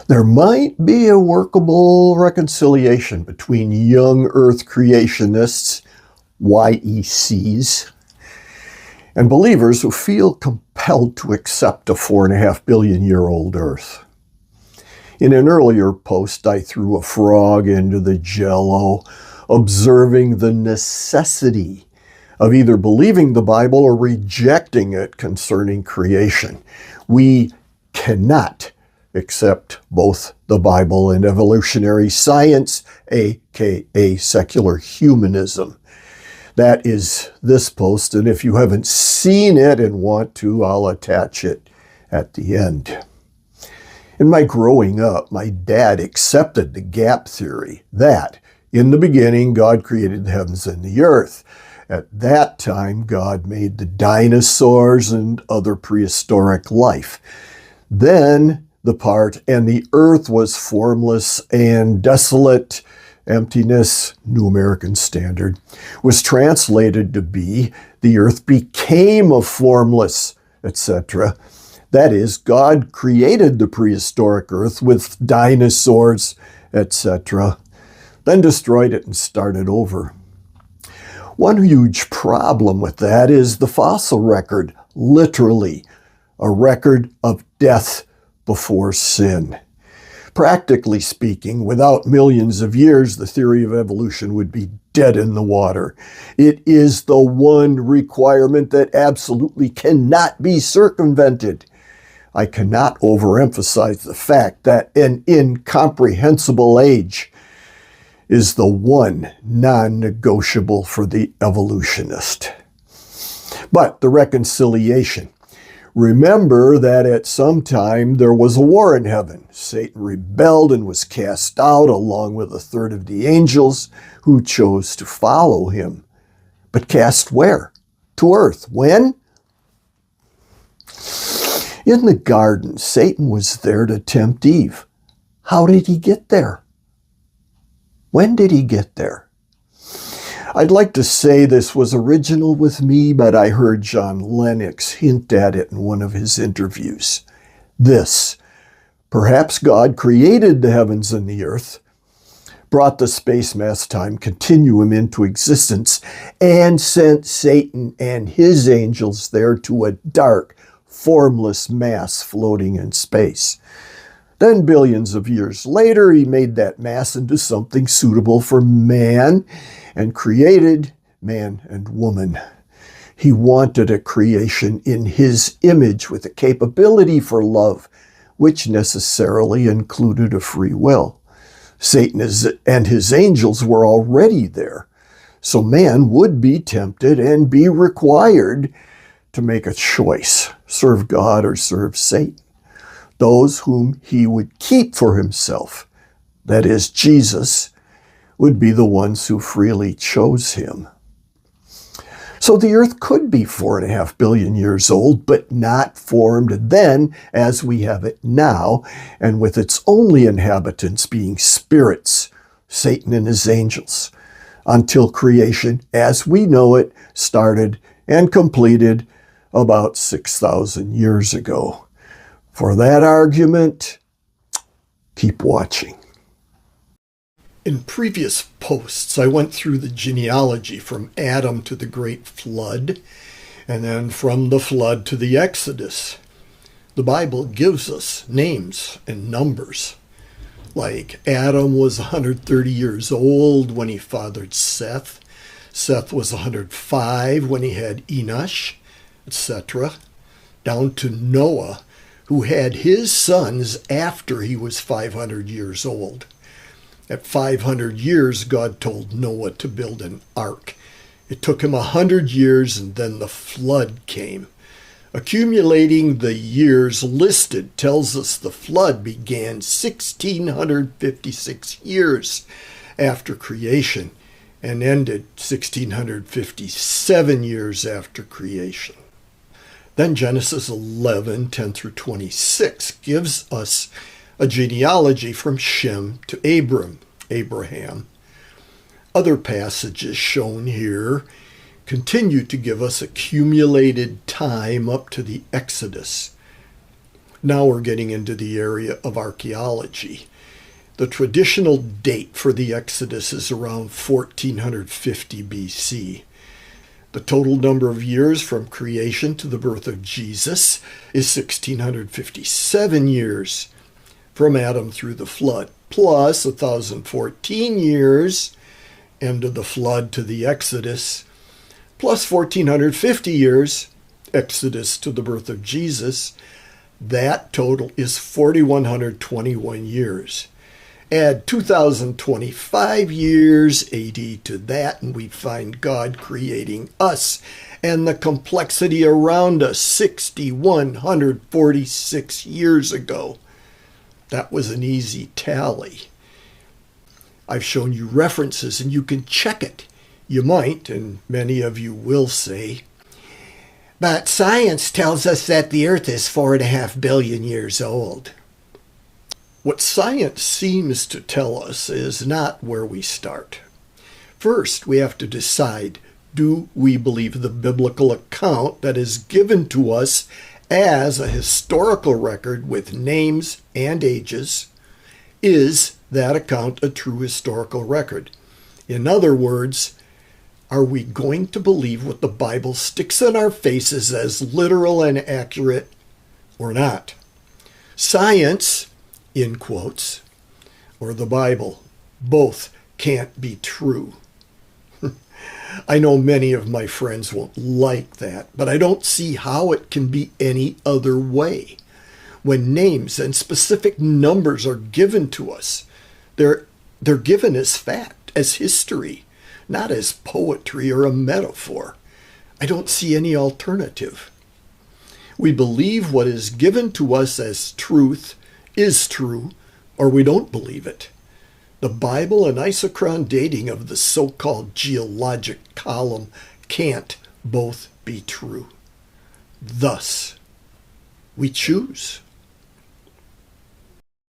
There might be a workable reconciliation between young Earth creationists, YECs, and believers who feel compelled to accept a 4.5 billion-year-old Earth. In an earlier post, I threw a frog into the Jello, observing the necessity of either believing the Bible or rejecting it concerning creation. We cannot accept both the Bible and evolutionary science, aka secular humanism. That is this post, and if you haven't seen it and want to, I'll attach it at the end. In my growing up, my dad accepted the gap theory that, in the beginning, God created the heavens and the earth. At that time, God made the dinosaurs and other prehistoric life. Then the part, and the earth was formless and desolate, emptiness, New American Standard, was translated to be, the earth became a formless, etc. That is, God created the prehistoric earth with dinosaurs, etc., then destroyed it and started over. One huge problem with that is the fossil record, literally a record of death before sin. Practically speaking, without millions of years, the theory of evolution would be dead in the water. It is the one requirement that absolutely cannot be circumvented. I cannot overemphasize the fact that an incomprehensible age is the one non-negotiable for the evolutionist. But the reconciliation. Remember that at some time there was a war in heaven. Satan rebelled and was cast out along with a third of the angels who chose to follow him. But cast where? To earth. When? In the garden, Satan was there to tempt Eve. How did he get there? When did he get there? I'd like to say this was original with me, but I heard John Lennox hint at it in one of his interviews. This: perhaps God created the heavens and the earth, brought the space-mass-time continuum into existence, and sent Satan and his angels there to a dark, formless mass floating in space. Then billions of years later, he made that mass into something suitable for man and created man and woman. He wanted a creation in his image with a capability for love, which necessarily included a free will. Satan and his angels were already there, so man would be tempted and be required to make a choice, serve God or serve Satan. Those whom he would keep for himself, that is, Jesus, would be the ones who freely chose him. So the earth could be 4.5 billion years old, but not formed then as we have it now, and with its only inhabitants being spirits, Satan and his angels, until creation, as we know it, started and completed about 6,000 years ago. For that argument, keep watching. In previous posts, I went through the genealogy from Adam to the Great Flood, and then from the Flood to the Exodus. The Bible gives us names and numbers. Like Adam was 130 years old when he fathered Seth. Seth was 105 when he had Enosh, etc. Down to Noah, who had his sons after he was 500 years old. At 500 years, God told Noah to build an ark. It took him 100 years, and then the flood came. Accumulating the years listed tells us the flood began 1,656 years after creation and ended 1,657 years after creation. Then Genesis 11, 10 through 26 gives us a genealogy from Shem to Abraham. Other passages shown here continue to give us accumulated time up to the Exodus. Now we're getting into the area of archaeology. The traditional date for the Exodus is around 1450 BC. The total number of years from creation to the birth of Jesus is 1657 years from Adam through the flood, plus 1014 years, end of the flood to the Exodus, plus 1450 years, Exodus to the birth of Jesus. That total is 4121 years. Add 2025 years AD to that, and we find God creating us and the complexity around us 6,146 years ago. That was an easy tally. I've shown you references, and you can check it. You might, and many of you will say, but science tells us that the Earth is 4.5 billion years old. What science seems to tell us is not where we start. First, we have to decide, do we believe the biblical account that is given to us as a historical record with names and ages? Is that account a true historical record? In other words, are we going to believe what the Bible sticks in our faces as literal and accurate or not? Science, in quotes, or the Bible, both can't be true. I know many of my friends won't like that, but I don't see how it can be any other way. When names and specific numbers are given to us, they're given as fact, as history, not as poetry or a metaphor. I don't see any alternative. We believe what is given to us as truth is true, or we don't believe it. The Bible and isochron dating of the so-called geologic column can't both be true. Thus, we choose.